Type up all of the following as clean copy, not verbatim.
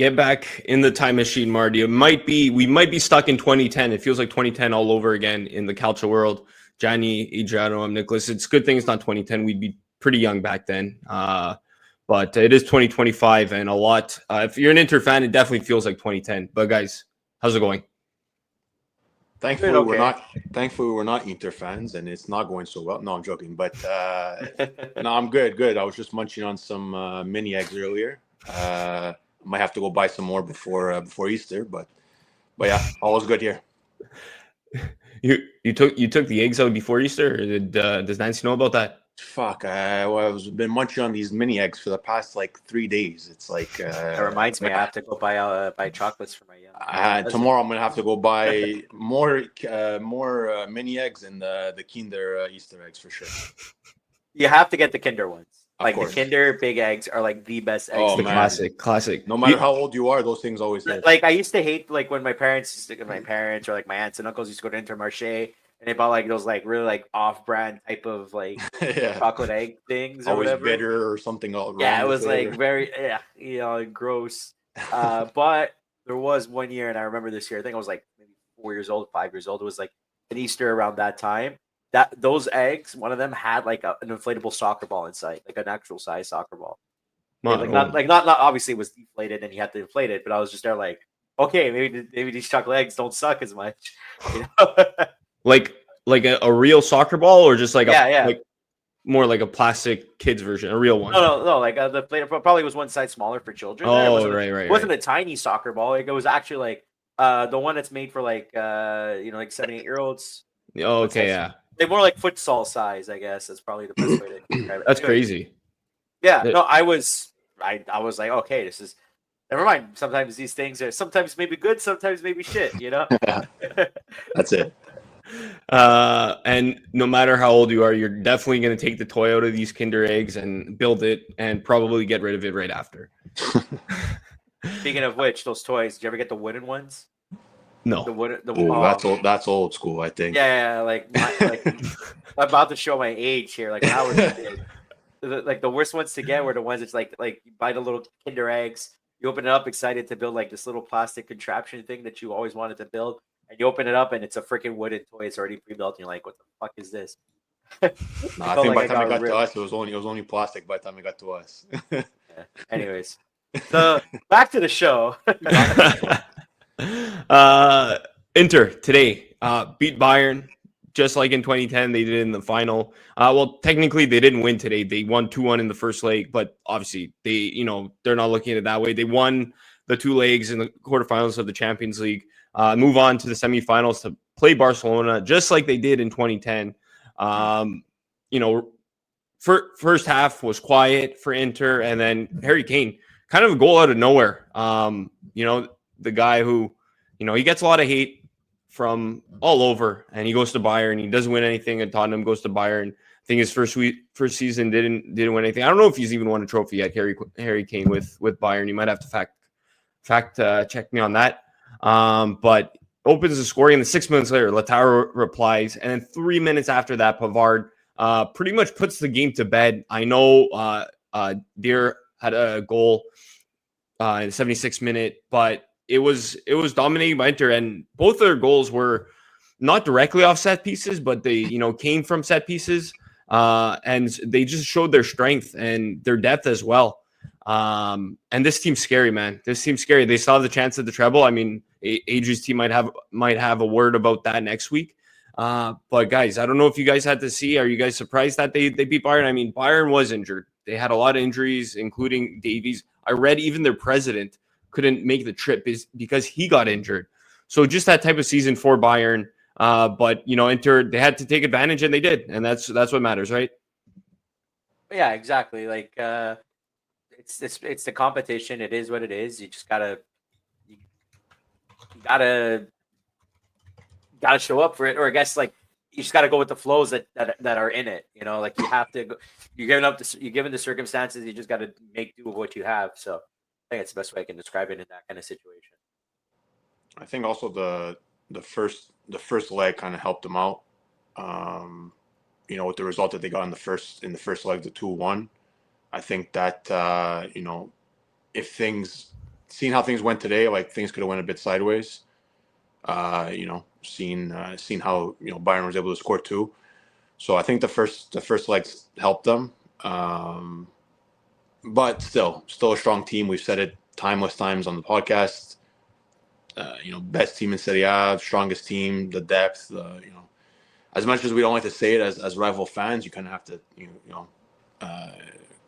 get back in the time machine, Marty. We might be stuck in 2010. It feels like 2010 all over again in the Calcio world. Gianni, Adriano, I'm Nicholas. It's a good thing it's not 2010. We'd be pretty young back then. But it is 2025 and a lot. If you're an Inter fan, it definitely feels like 2010. But guys, how's it going? Thankfully, we're not Inter fans, and it's not going so well. No, I'm joking, but no, I'm good. Good. I was just munching on some mini eggs earlier. Might have to go buy some more before Easter, but yeah, all is good here. You took the eggs out before Easter? Or does Nancy know about that? Fuck, I've been munching on these mini eggs for the past like 3 days. It's like that reminds me, I have to go buy chocolates for my young. Tomorrow I'm gonna have to go buy more mini eggs and the Kinder Easter eggs for sure. You have to get the Kinder ones. Of course. The Kinder big eggs are like the best eggs. Oh, man. Classic. No matter how old you are, those things always hit. Like I used to hate like when my parents or like my aunts and uncles used to go to Intermarché and they bought like those like really like off-brand type of like chocolate egg things. Always or whatever. bitter or something. Yeah, it was like very gross. But there was one year, and I remember this year. I think I was like maybe 4 years old, 5 years old. It was like an Easter around that time. That those eggs, one of them had like an inflatable soccer ball inside, like an actual size soccer ball. Not obviously it was deflated and you had to inflate it, but I was just there like, okay, maybe these chocolate eggs don't suck as much. You know? like a real soccer ball, or just like like more like a plastic kids version, a real one. No. Like the plate probably was one size smaller for children. Right. It wasn't a tiny soccer ball. Like, it was actually like the one that's made for like like 7-8-year-olds. Oh, okay, yeah. They're more like futsal size, I guess. That's probably the best way to describe it. That's crazy. Yeah, no, I was like, okay, this is never mind. Sometimes these things are sometimes maybe good, sometimes maybe shit, you know? That's it. And no matter how old you are, you're definitely going to take the toy out of these Kinder eggs and build it and probably get rid of it right after. Speaking of which, those toys, did you ever get the wooden ones? No. That's old school, I think. Yeah, I'm about to show my age here. Like when I was a kid, the worst ones to get were the ones that's like you buy the little Kinder eggs, you open it up excited to build like this little plastic contraption thing that you always wanted to build, and you open it up and it's a freaking wooden toy. It's already pre-built, and you're like, what the fuck is this? No, I think by the time it got to us, it was only plastic by the time it got to us. Yeah. Anyways, so back to the show. Inter today beat Bayern just like in 2010 they did in the final. Well, technically they didn't win today. They won 2-1 in the first leg, but obviously they're not looking at it that way. They won the 2 legs in the quarterfinals of the Champions League. Move on to the semifinals to play Barcelona just like they did in 2010. First half was quiet for Inter, and then Harry Kane, kind of a goal out of nowhere. The guy who, he gets a lot of hate from all over, and he goes to Bayern. He doesn't win anything, and Tottenham goes to Bayern. I think his first season didn't win anything. I don't know if he's even won a trophy yet, Harry Kane with Bayern. You might have to fact check me on that. But opens the scoring, and then 6 minutes later, Lautaro replies, and then 3 minutes after that, Pavard pretty much puts the game to bed. I know Deer had a goal in the 76th minute, but it was dominated by Inter, and both their goals were not directly off set pieces, but they came from set pieces, and they just showed their strength and their depth as well. And this team's scary, man. This team's scary. They still have the chance at the treble. I mean, Adri's team might have a word about that next week. But guys, I don't know if you guys had to see. Are you guys surprised that they beat Bayern? I mean, Bayern was injured. They had a lot of injuries, including Davies. I read even their president couldn't make the trip because he got injured. So just that type of season for Bayern. But Inter, they had to take advantage, and they did, and that's what matters, right? Yeah, exactly. Like it's the competition. It is what it is. You just gotta show up for it, or I guess like you just gotta go with the flows that are in it. Like you have to. You're given the circumstances. You just gotta make do with what you have. So I think it's the best way I can describe it in that kind of situation. I think also the first leg kind of helped them out. With the result that they got in the first leg, the 2-1. I think that if things seeing how things went today, like things could have went a bit sideways. Seeing how Bayern was able to score 2. So I think the first legs helped them. But still a strong team. We've said it timeless times on the podcast. Best team in SerieA, strongest team, the depth. As much as we don't like to say it as rival fans, you kind of have to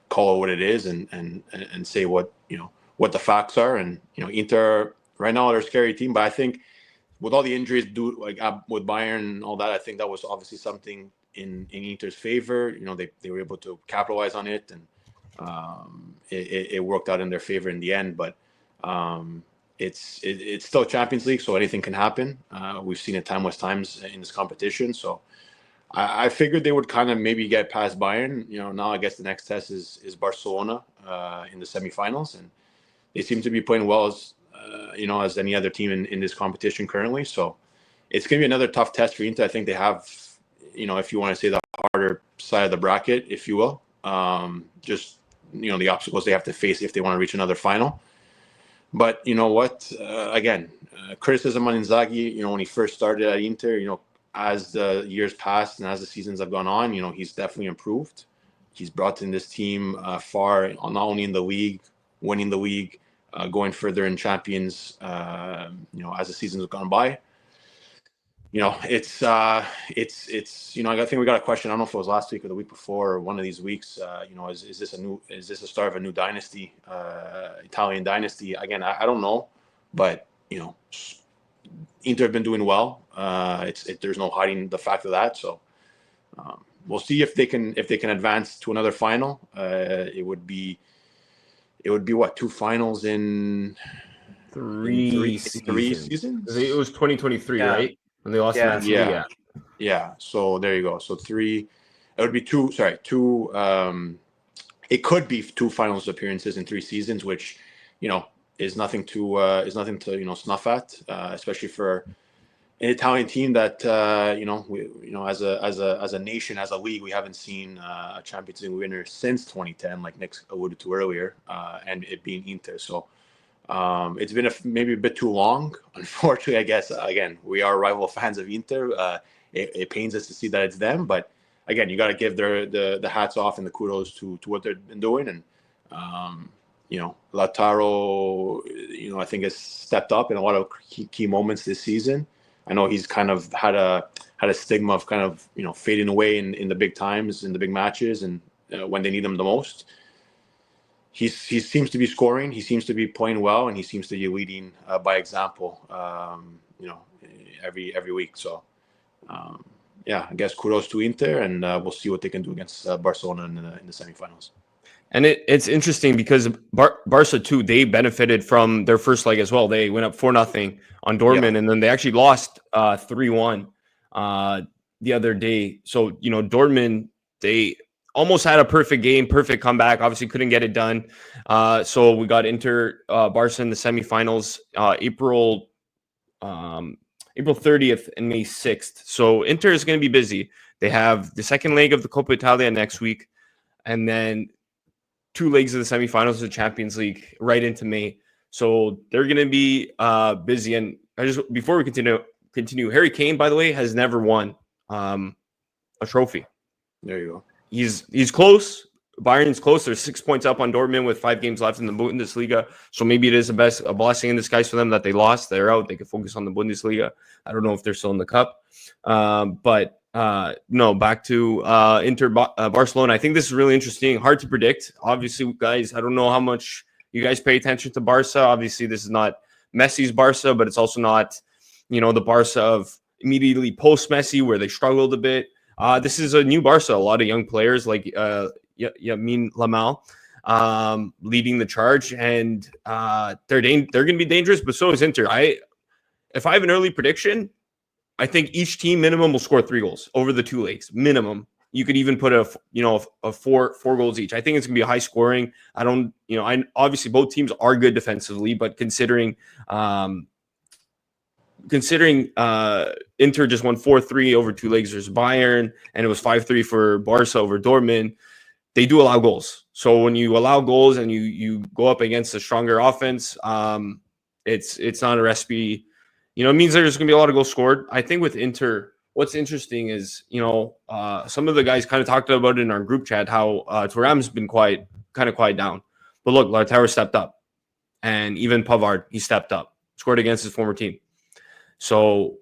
call it what it is and say what the facts are. And Inter right now they're a scary team, but I think with all the injuries with Bayern and all that, I think that was obviously something in Inter's favor. They were able to capitalize on it, and it worked out in their favor in the end. But it's still Champions League, so anything can happen. We've seen it timeless times in this competition. So I figured they would kind of maybe get past Bayern. Now I guess the next test is Barcelona in the semifinals, and they seem to be playing well as any other team in this competition currently. So it's going to be another tough test for Inter. I think they have, if you want to say the harder side of the bracket, if you will, just, the obstacles they have to face if they want to reach another final. But you know what? Again, criticism on Inzaghi, when he first started at Inter, as the years passed and as the seasons have gone on, he's definitely improved. He's brought in this team far, not only in the league, winning the league, going further in Champions, as the seasons have gone by. It's I think we got a question. I don't know if it was last week or the week before or one of these weeks. Is this a start of a new dynasty, Italian dynasty? Again, I don't know, but Inter have been doing well. There's no hiding the fact of that. So we'll see if they can advance to another final. It would be what, 2 finals in three seasons? It was 2023, Yeah. right? When they lost to Man City. Yeah. So there you go. So 3. It would be 2. Sorry, 2. It could be 2 finals appearances in 3 seasons, which is nothing to snuff at, especially for an Italian team that as a nation, as a league, we haven't seen a Champions League winner since 2010, like Nick alluded to earlier, and it being Inter. So it's been maybe a bit too long. Unfortunately, I guess, again, we are rival fans of Inter. It pains us to see that it's them, but again, you got to give the hats off and the kudos to what they've been doing. And Lautaro, I think has stepped up in a lot of key moments this season. I know he's kind of had a stigma of kind of fading away in the big times, in the big matches, and when they need him the most. He seems to be scoring. He seems to be playing well, and he seems to be leading by example. Every week. So, I guess kudos to Inter, and we'll see what they can do against Barcelona in the semifinals. And it's interesting because Barca too, they benefited from their first leg as well. They went up 4-0 on Dortmund, and then they actually lost 3-1 the other day. So Dortmund, they almost had a perfect game, perfect comeback. Obviously, couldn't get it done. So we got Inter Barca in the semifinals, April 30th and May 6th. So Inter is going to be busy. They have the second leg of the Coppa Italia next week, and then 2 legs of the semifinals of the Champions League right into May. So they're going to be busy. And before we continue, Harry Kane, by the way, has never won a trophy. There you go. He's close. Bayern's close. They're 6 points up on Dortmund with 5 games left in the Bundesliga. So maybe it is a blessing in disguise for them that they lost. They're out. They can focus on the Bundesliga. I don't know if they're still in the cup. No, back to Inter Barcelona. I think this is really interesting. Hard to predict. Obviously, guys, I don't know how much you guys pay attention to Barca. Obviously, this is not Messi's Barca, but it's also not, the Barca of immediately post-Messi where they struggled a bit. This is a new Barca. A lot of young players like Yamin Lamal leading the charge, and they're going to be dangerous, but so is Inter. If I have an early prediction, I think each team minimum will score 3 goals over the 2 legs. Minimum. You could even put a 4 goals each. I think it's gonna be a high scoring. I obviously both teams are good defensively, but considering Inter just won 4-3 over 2 legs versus Bayern, and it was 5-3 for Barca over Dortmund. they do allow goals. So when you allow goals and you go up against a stronger offense, it's not a recipe. It means there's going to be a lot of goals scored. I think with Inter, what's interesting is, some of the guys kind of talked about it in our group chat, how Thuram's been kind of quiet down. But look, Lautaro stepped up. And even Pavard, he stepped up, scored against his former team. So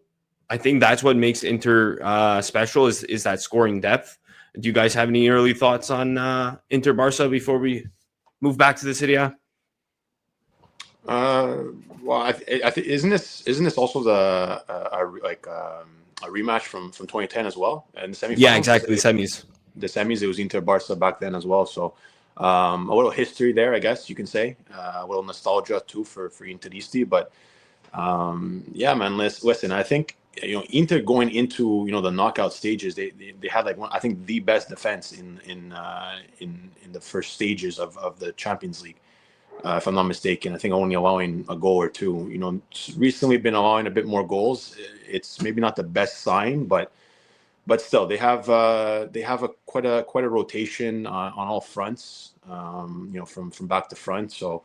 I think that's what makes Inter special is that scoring depth. Do you guys have any early thoughts on Inter Barca before we move back to the SerieA? Well, I think isn't this also a rematch from 2010 as well, and the semifinals? Yeah, exactly. The semis. It was Inter Barca back then as well. So a little history there, I guess you can say. A little nostalgia too for Interisti, but yeah, man. Listen, I think Inter going into the knockout stages, they had I think the best defense in the first stages of the Champions League. If I'm not mistaken, I think only allowing a goal or two. Recently been allowing a bit more goals. It's maybe not the best sign, but still, they have quite a rotation on all fronts. From back to front. So,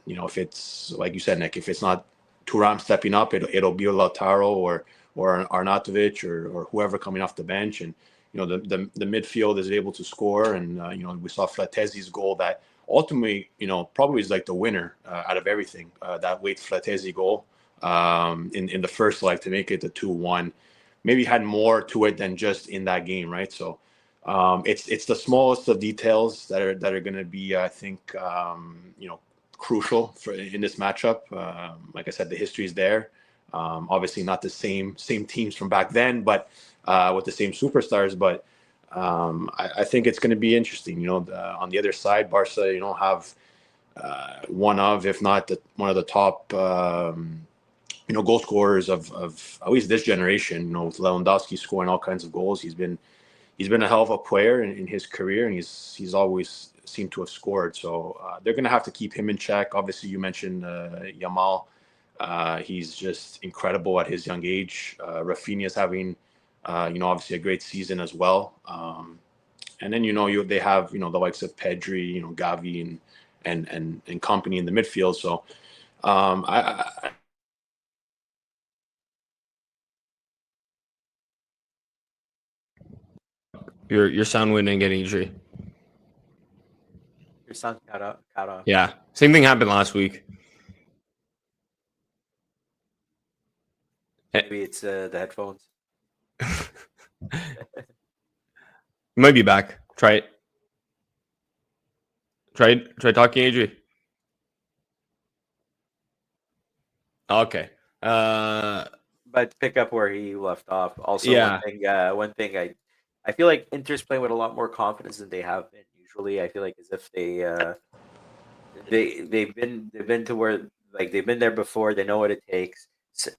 if it's like you said, Nick, if it's not Thuram stepping up, it'll be Lautaro or Arnautovic or whoever coming off the bench, and the midfield is able to score, and we saw Fratesi's goal that ultimately probably is like the winner out of everything. That late Fratesi goal in the first leg to make it the 2-1 maybe had more to it than just in that game, right? So it's the smallest of details that are going to be, I think, crucial in this matchup. Like I said, the history is there. Obviously, not the same teams from back then, but with the same superstars. But I think it's going to be interesting. On the other side, Barca, have one of, if not one of the top, goal scorers of at least this generation. With Lewandowski scoring all kinds of goals, he's been a hell of a player in his career, and he's always seemed to have scored. So they're going to have to keep him in check. Obviously, you mentioned Yamal. He's just incredible at his young age. Rafinha's having, obviously a great season as well. And then they have the likes of Pedri, Gavi, and company in the midfield. So Your sound went and getting injury. Your sound cut off. Yeah, same thing happened last week. Maybe it's the headphones. You might be back. Try it. Try talking, Adri. Okay. But pick up where he left off. Also, Yeah. one thing I feel like Inter's playing with a lot more confidence than they have been usually. I feel like as if they've been to where they've been there before. They know what it takes.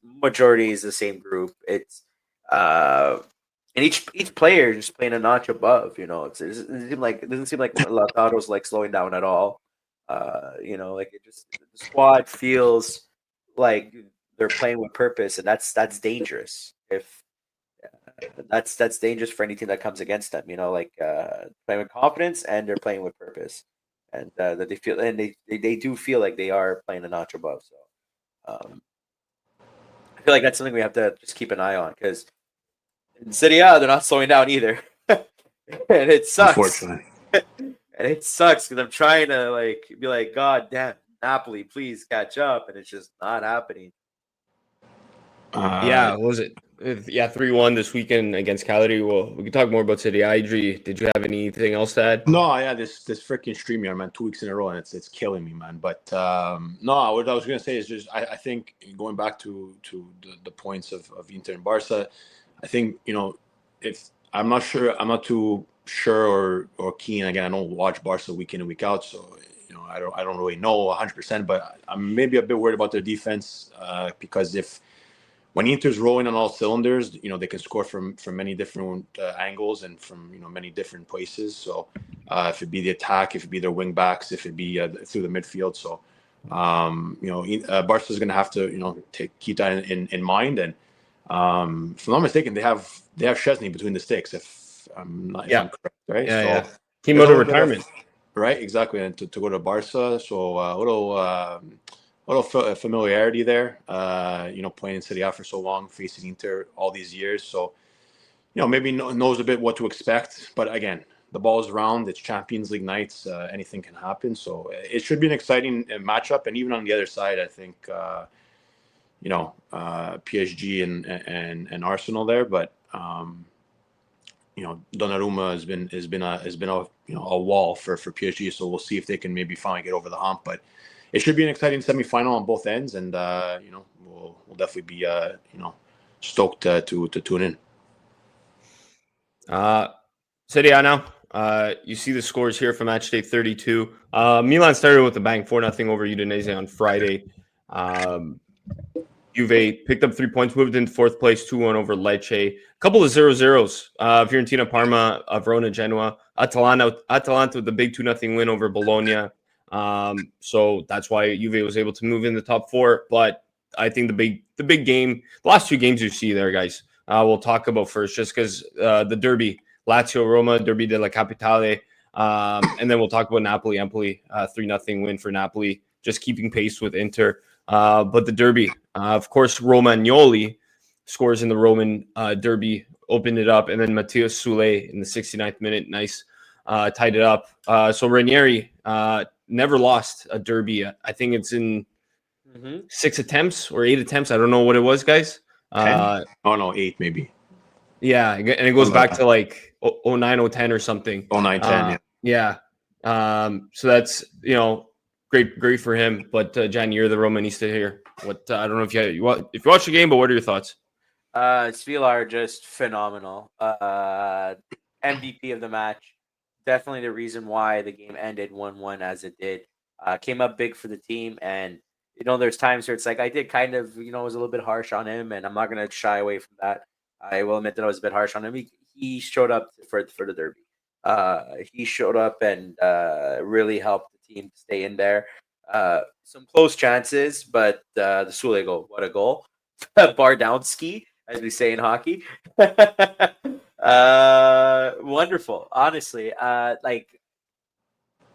Majority is the same group. It's and each player just playing a notch above. It doesn't seem like Lautaro's slowing down at all. It just the squad feels like they're playing with purpose, and that's dangerous. If that's dangerous for any team that comes against them. Playing with confidence, and they're playing with purpose, and that they feel, and they do feel like they are playing a notch above. So I feel like that's something we have to just keep an eye on, because in SerieA they're not slowing down either, and it sucks. Unfortunately. And it sucks because I'm trying to be like, God damn, Napoli, please catch up, and it's just not happening. Yeah, what was it? Yeah, 3-1 this weekend against Cagliari. Well, we can talk more about SerieA. Adri, did you have anything else to add? No, yeah, this freaking stream here, man, 2 weeks in a row, and it's killing me, man. But no, what I was gonna say is just I think going back to the points of Inter and Barca, I think if I'm not too sure or keen. Again, I don't watch Barca week in and week out, so I don't really know 100%. But I'm maybe a bit worried about their defense because when Inter's rolling on all cylinders, they can score from many different angles and from many different places. So if it be the attack, if it be their wing backs, if it be through the midfield, so Barca's going to have to keep that in mind. And if I'm not mistaken, they have Szczesny between the sticks. If I'm correct, right? Yeah, so yeah. Came out of retirement. Right, exactly, and to go to Barca, so a little familiarity there. Playing in SerieA for so long, facing Inter all these years, so maybe knows a bit what to expect. But again, the ball is round. It's Champions League nights. Anything can happen, so it should be an exciting matchup. And even on the other side, I think PSG and Arsenal there, but. Donnarumma has been a wall for PSG, so we'll see if they can maybe finally get over the hump. But it should be an exciting semifinal on both ends, and we'll definitely be stoked to tune in. Serie A now. You see the scores here for Matchday 32. Milan started with a bang, 4-0 over Udinese on Friday. Juve picked up 3 points, moved into fourth place, 2-1 over Lecce. A couple of 0-0s. Fiorentina, Parma, Verona, Genoa. Atalanta with the big 2-0 win over Bologna. So that's why Juve was able to move in the top 4. But I think the big game, the last 2 games you see there, guys, we'll talk about first, just because the derby, Lazio-Roma, Derby della Capitale. And then we'll talk about Napoli-Empoli, 3-0 win for Napoli, just keeping pace with Inter. But the derby, of course, Romagnoli scores in the Roman derby, opened it up, and then Matthias Sule in the 69th minute, nice, tied it up. So Ranieri never lost a derby. I think it's in 6 attempts or 8 attempts. I don't know what it was, guys. 8 maybe. Yeah, and it goes back to like 09, 010 or something. 09, 10, yeah. So that's, great for him. But Jan, you're the Romanista here. What I don't know if you watch the game, but what are your thoughts? Svilar just phenomenal. MVP of the match. Definitely the reason why the game ended 1-1 as it did. Came up big for the team, and there's times where it's like I did kind of was a little bit harsh on him, and I'm not gonna shy away from that. I will admit that I was a bit harsh on him. He showed up for the derby. He showed up and really helped the team stay in there. Some close chances, but the Sule goal, what a goal. Bar down ski, as we say in hockey. Wonderful. Honestly,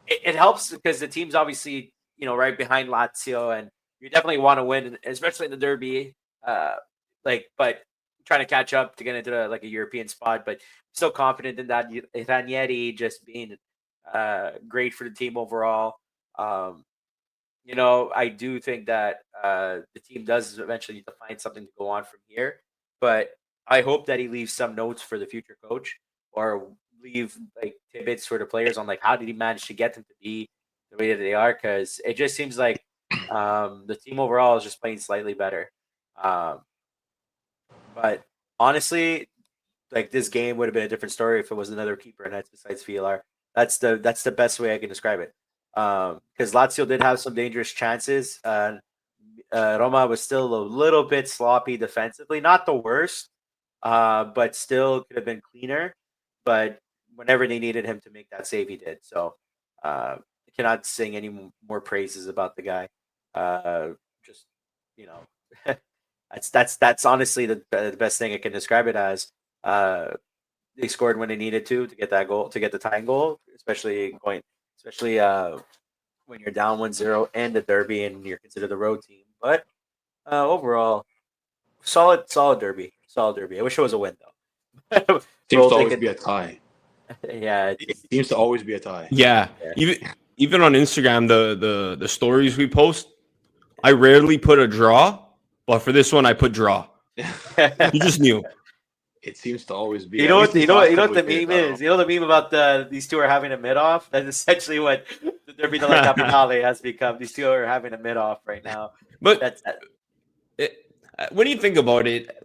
it helps because the team's obviously, right behind Lazio, and you definitely want to win, especially in the derby. But trying to catch up to get into a European spot, but still confident in that. Ranieri just being great for the team overall. I do think that the team does eventually need to find something to go on from here, but I hope that he leaves some notes for the future coach, or leave tidbits for the players on how did he manage to get them to be the way that they are, because it just seems like the team overall is just playing slightly better. But honestly, this game would have been a different story if it was another keeper net besides VLR. That's the best way I can describe it. Because Lazio did have some dangerous chances. Roma was still a little bit sloppy defensively, not the worst, but still could have been cleaner. But whenever they needed him to make that save, he did. So I cannot sing any more praises about the guy. That's honestly the best thing I can describe it as. They scored when they needed to get that goal, to get the tying goal, especially when you're down 1-0 and the derby and you're considered the road team. But overall, solid derby. I wish it was a win though. Seems to always be a tie. Yeah, it seems to always be a tie. Yeah. Even on Instagram, the stories we post, I rarely put a draw, but for this one I put draw. You just knew. It seems to always be. You know what the meme is? You know the meme about these two are having a mid-off? That's essentially what the Derby della Capitale has become. These two are having a mid-off right now. But when you think about it,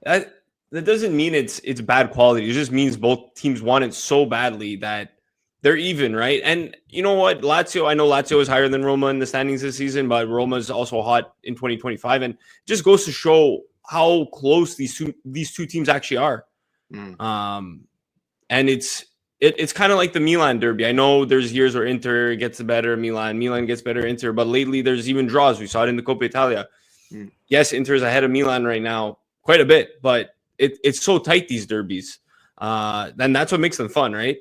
that doesn't mean it's bad quality. It just means both teams want it so badly that they're even, right? And you know what? I know Lazio is higher than Roma in the standings this season, but Roma is also hot in 2025. And it just goes to show how close these two teams actually are. And it's kind of like the Milan derby. I know there's years where Inter gets the better Milan gets better Inter, but lately there's even draws. We saw it in the Coppa Italia. Yes, Inter is ahead of Milan right now quite a bit, but it's so tight, these derbies. Then that's what makes them fun, right?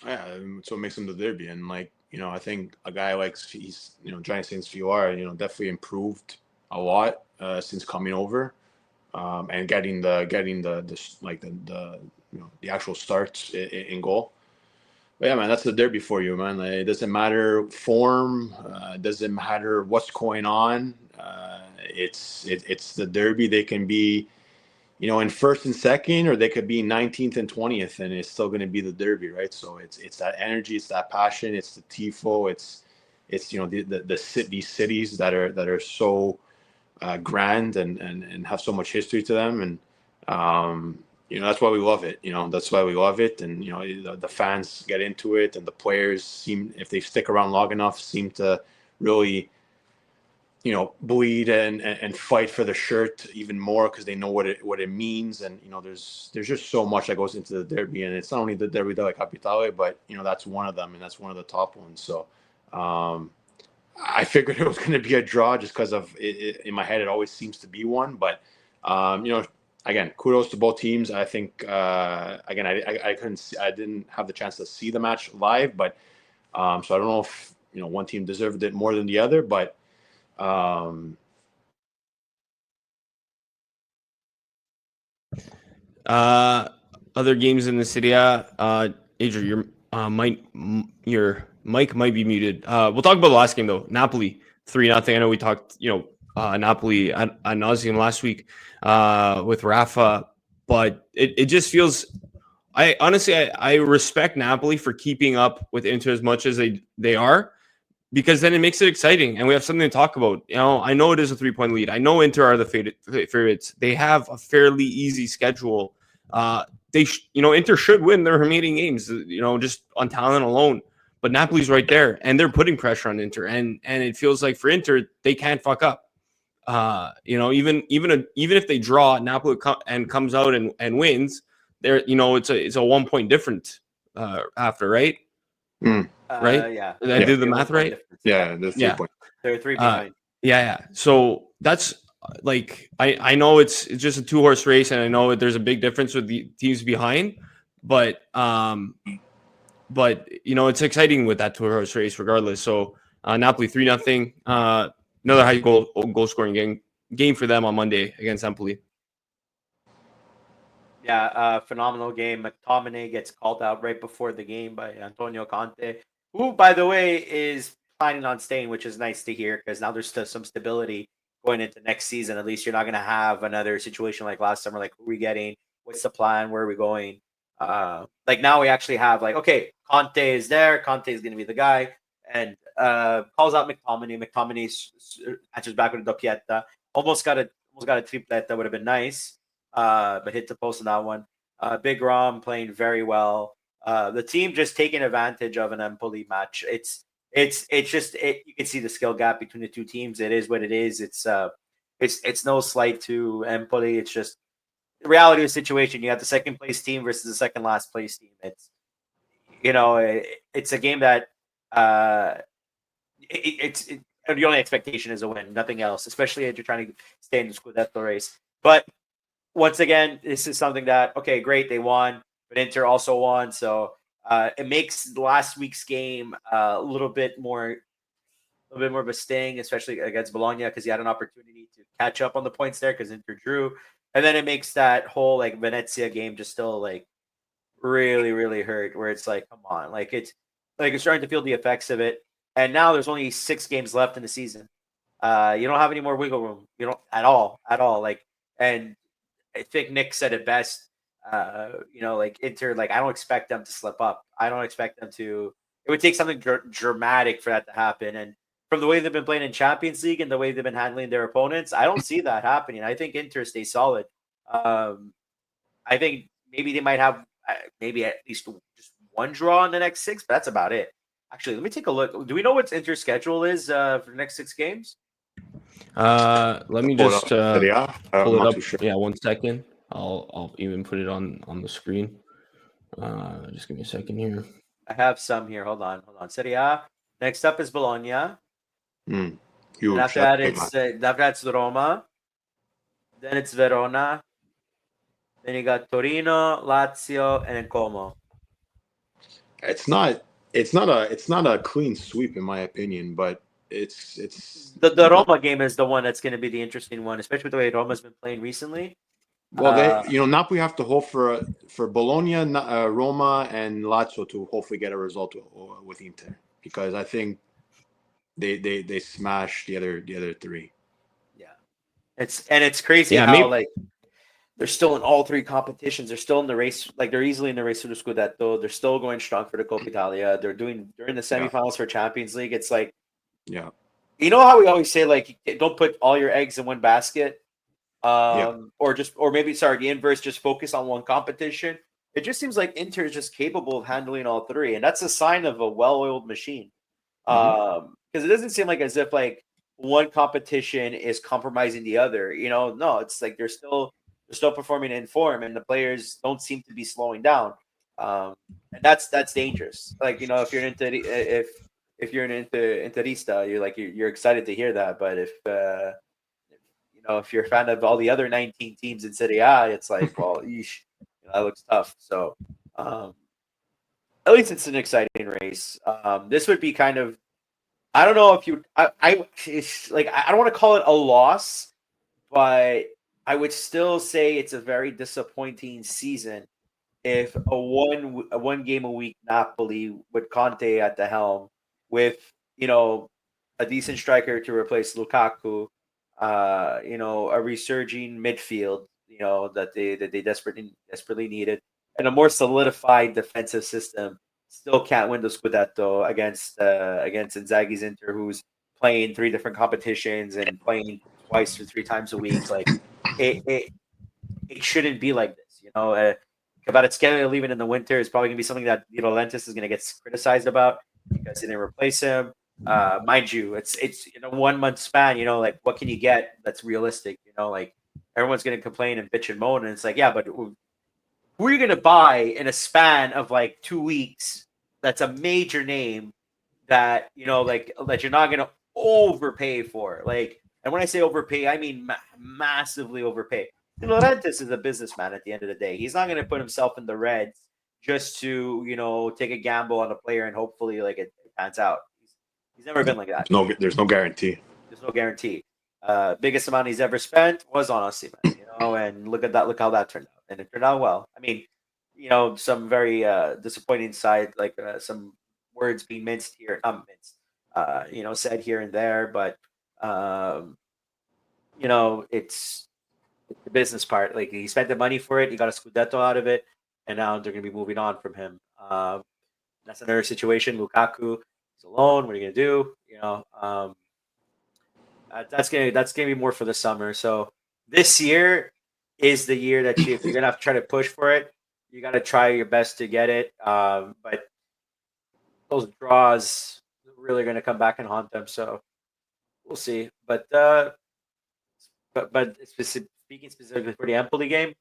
Yeah, so it makes him the derby. And like, I think a guy like Giant Saints VR, definitely improved a lot since coming over, and getting the actual starts in goal. But yeah, man, that's the derby for you, man. Like, it doesn't matter form, it doesn't matter what's going on. It's the derby. They can be, in first and second, or they could be 19th and 20th, and it's still going to be the derby, right? So it's that energy, it's that passion, it's the tifo, it's these cities that are so grand and have so much history to them, and that's why we love it. That's why we love it, and the fans get into it, and the players seem, if they stick around long enough, seem to really bleed and fight for the shirt even more because they know what it means. And there's just so much that goes into the derby, and it's not only the Derby della Capitale, but that's one of them, and that's one of the top ones. So I figured it was going to be a draw just because of it. In my head, it always seems to be one. But again, kudos to both teams. I think again, I couldn't see, I didn't have the chance to see the match live, but so I don't know if one team deserved it more than the other, but Other games in the SerieA, Adrian, your mic might be muted. We'll talk about the last game though. Napoli 3-0. I know we talked, Napoli ad nauseum last week with Rafa, but it just feels. I honestly I respect Napoli for keeping up with Inter as much as they are, because then it makes it exciting and we have something to talk about. I know it is a 3-point lead. I know Inter are the favorites. They have a fairly easy schedule. Inter should win their remaining games, just on talent alone. But Napoli's right there, and they're putting pressure on Inter, and it feels like for Inter they can't fuck up. Even if they draw, Napoli comes out and wins, there, it's a 1 point difference after, right? Right? Yeah. Did I do the math right? Yeah, the 3 point. They're 3 behind. Yeah. So that's like I know it's just a 2-horse race, and I know there's a big difference with the teams behind, but it's exciting with that 2-horse race regardless. So Napoli 3-0. Another high goal scoring game for them on Monday against Empoli. Yeah, phenomenal game. McTominay gets called out right before the game by Antonio Conte, who, by the way, is planning on staying, which is nice to hear because now there's still some stability going into next season. At least you're not going to have another situation like last summer, like who are we getting? What's the plan? Where are we going? Like now we actually have okay, Conte is there. Conte is going to be the guy, and calls out McTominay. McTominay answers back with a doppietta. Almost got a triplette. That would have been nice. But hit the post on that one. Big Rom playing very well. The team just taking advantage of an Empoli match. It's just you can see the skill gap between the two teams. It is what it is. It's no slight to Empoli. It's just the reality of the situation. You have the second place team versus the second last place team. It's it's a game that the only expectation is a win, nothing else. Especially if you're trying to stay in the Scudetto race, but once again, this is something that, okay, great, they won, but Inter also won. So it makes last week's game a little bit more of a sting, especially against Bologna, because he had an opportunity to catch up on the points there because Inter drew. And then it makes that whole Venezia game just still really, really hurt, where it's come on, it's starting to feel the effects of it. And now there's only 6 games left in the season. You don't have any more wiggle room. You don't at all. And I think Nick said it best. Inter, I don't expect them to slip up. I don't expect them to. It would take something dramatic for that to happen. And from the way they've been playing in Champions League and the way they've been handling their opponents, I don't see that happening. I think Inter stays solid. I think maybe they might have maybe at least just one draw in the next 6, but that's about it. Actually, let me take a look. Do we know what Inter's schedule is for the next 6 games? Let me just pull it up. Sure. Yeah, 1 second. I'll even put it on the screen. Just give me a second here. I have some here. Hold on. SerieA. Next up is Bologna. Huge. And after that, it's Roma. Then it's Verona. Then you got Torino, Lazio, and then Como. It's not a clean sweep in my opinion, but it's The Roma game is the one that's going to be the interesting one, especially with the way Roma's been playing recently. well, they Napoli have to hope for Bologna, Roma, and Lazio to hopefully get a result with Inter, because I think they smashed the other three. Yeah, it's crazy how maybe, like they're still in all three competitions. They're still in the race. Like they're easily in the race for the Scudetto. They're still going strong for the Coppa Italia. They're in the semifinals for Champions League. It's like, yeah, you know how we always say, like, don't put all your eggs in one basket. Or maybe the inverse, just focus on one competition. It just seems like Inter is just capable of handling all three, and that's a sign of a well-oiled machine. Because it doesn't seem like as if like one competition is compromising the other. No, it's like they're still performing in form, and the players don't seem to be slowing down. And that's dangerous. Like, if you're into if you're an Interista, you're excited to hear that. But if you're a fan of all the other 19 teams in SerieA, it's like, well, yeesh, that looks tough. So, at least it's an exciting race. This would be kind of, I don't know if you, it's like, I don't want to call it a loss, but I would still say it's a very disappointing season if a one game a week Napoli with Conte at the helm, with a decent striker to replace Lukaku, a resurging midfield, that they desperately needed, and a more solidified defensive system, still can't win the Scudetto against Inzaghi's Inter, who's playing three different competitions and playing twice or three times a week. Like it shouldn't be like this, Kvaratskhelia leaving in the winter is probably going to be something that Lentis is going to get criticized about because they didn't replace him. Mind you, it's in a 1 month span. Like, what can you get that's realistic? Like, everyone's going to complain and bitch and moan, and it's like, yeah, but who are you going to buy in a span of like 2 weeks? That's a major name that that you're not going to overpay for. Like, and when I say overpay, I mean massively overpay. Laurentiis is a businessman at the end of the day. He's not going to put himself in the reds just to take a gamble on a player and hopefully like it pans out. He's never been like that. No, there's no guarantee. There's no guarantee. Biggest amount he's ever spent was on Osimhen, and look at that. Look how that turned out, and it turned out well. I mean, some very disappointing side, like some words being minced here, not minced, said here and there, but it's the business part. Like, he spent the money for it, he got a Scudetto out of it, and now they're going to be moving on from him. That's another situation. Lukaku is alone. What are you going to do? That's gonna be more for the summer. So this year is the year that if you're gonna have to try to push for it, you got to try your best to get it. But those draws are really going to come back and haunt them. So we'll see. But speaking specifically for the Empoli game,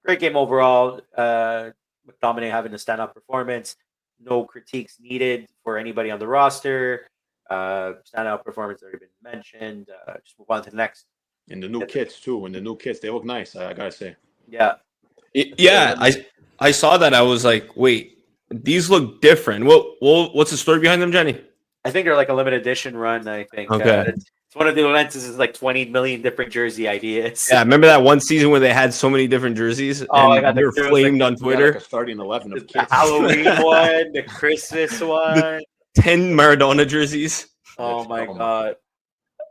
great game overall. McTominay having a standout performance. No critiques needed for anybody on the roster. Standout performance already been mentioned. Just move on to the next. And the new kits too. And the new kits, they look nice. I gotta say. Yeah. Yeah, I saw that. I was like, wait, these look different. What's the story behind them, Jenny? I think they're like a limited edition run. I think. Okay. It's one of the Laurentiis' like 20 million different jersey ideas. Yeah, remember that one season where they had so many different jerseys? Oh, and they were flamed on Twitter. Like a starting 11 of The kits. Halloween one, the Christmas one. 10 Maradona jerseys. Oh my god.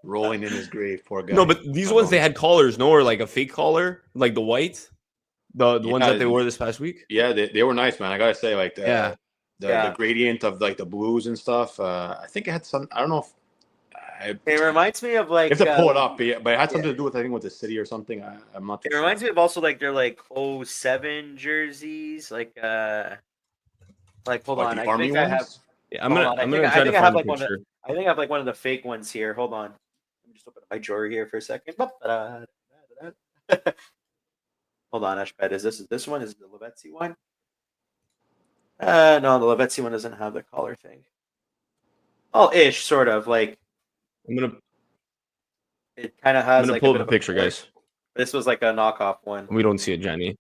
Rolling in his grave, poor guy. No, but these ones, they had collars, or like a fake collar, like the white. The ones that they wore this past week. Yeah, they were nice, man. I gotta say, like the gradient of like the blues and stuff. I think it had some. I don't know if it reminds me of like. You have to pull it up, but it had something to do with, I think, with the city or something. I'm not. It reminds me of also like they're like 07 jerseys, like hold on, I think I have. Yeah, I'm gonna try to find a picture. I think I have like one of the fake ones here. Hold on, let me just open up my drawer here for a second. Hold on, Ashbet. Is this one? Is the Lavezzi one? No, the Lavezzi one doesn't have the collar thing. Oh, ish, sort of. Like, it kind of has. I'm gonna like pull up a picture, guys. This was like a knockoff one. We don't see it, Jenny.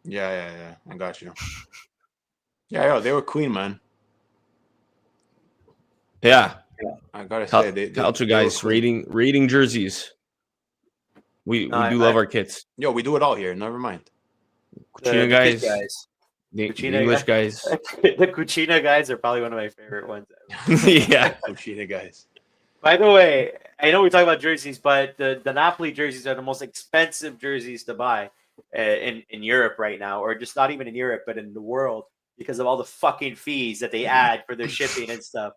Yeah. I got you. Yeah, they were clean, man. Yeah. I gotta say, they Calcio were guys clean. rating jerseys. We do love our kits. Yo, we do it all here. Never mind. Cucina The guys, kid guys. the Cucina English guys. The Cucina guys are probably one of my favorite ones ever. Yeah. Cucina guys. By the way, I know we talk about jerseys, but the Napoli jerseys are the most expensive jerseys to buy in Europe right now, or just not even in Europe, but in the world because of all the fucking fees that they add for their shipping and stuff.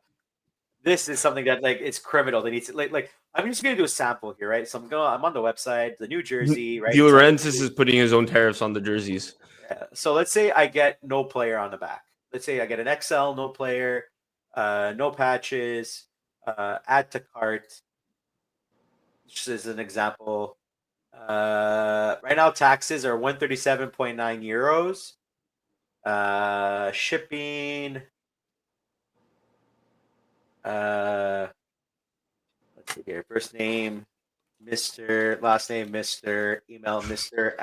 This is something that like it's criminal. They need to like I'm just gonna do a sample here, right? So I'm on the website, the New Jersey, right? De Laurentiis is putting his own tariffs on the jerseys. Yeah. So let's say I get no player on the back. Let's say I get an XL, no player, no patches, add to cart. Just as an example. Right now taxes are 137.9 euros. Shipping. Let's see here. First name, Mr. Last name, Mr. Email, Mr.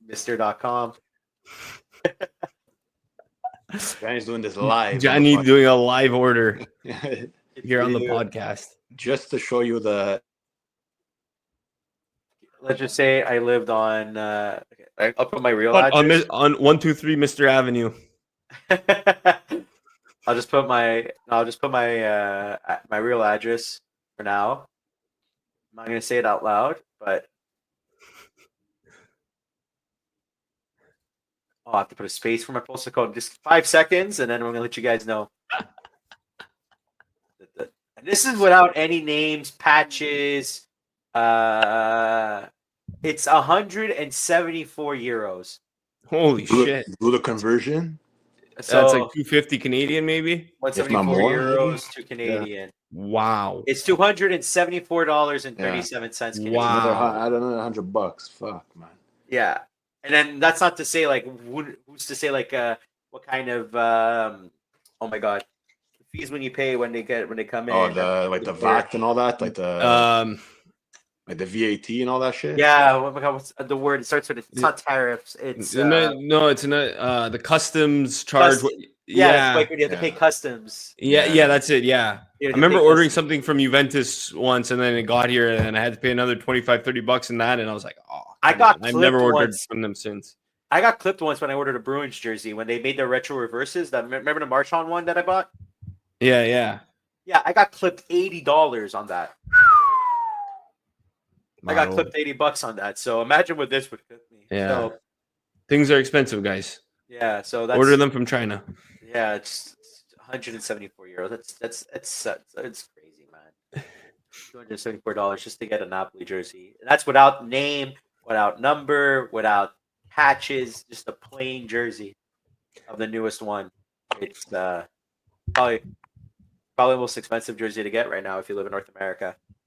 @Mr.com. Johnny's doing this live. Johnny doing a live order here on the podcast. Just to show you the. Let's just say I lived on. I'll put my real address on 123 Mr. Avenue. I'll just put my my real address for now. I'm not gonna say it out loud, but I'll have to put a space for my postal code. Just 5 seconds, and then I'm gonna let you guys know. And this is without any names, patches. It's 174 euros. Holy shit! Do the conversion. So that's like 250 Canadian, maybe. 174 euros to Canadian. Yeah. Wow. It's $274.37 Canadian. Wow. I don't know, $100. Fuck, man. Yeah, and then that's not to say like who's to say like what kind of oh my god, the fees when you pay when they come in. Oh, the VAT and all that, like the the VAT and all that shit. Yeah, what's the word? It starts with it's not tariffs. It's no, it's not the customs charge. Yeah, it's like when you have to pay customs. Yeah, that's it. Yeah. I remember ordering something from Juventus once, and then it got here, and I had to pay another $25-$30 in that, and I was like, oh, I've never ordered from them since. I got clipped once when I ordered a Bruins jersey when they made their retro reverses. Remember the Marchand one that I bought? Yeah. Yeah, I got clipped $80 on that. I got clipped $80 on that. So imagine what this would clip me. Yeah. So, things are expensive, guys. Yeah, so order them from China. Yeah, it's 174 euros. That's crazy, man. $274 just to get a Napoli jersey. And that's without name, without number, without patches, just a plain jersey of the newest one. It's probably the most expensive jersey to get right now if you live in North America.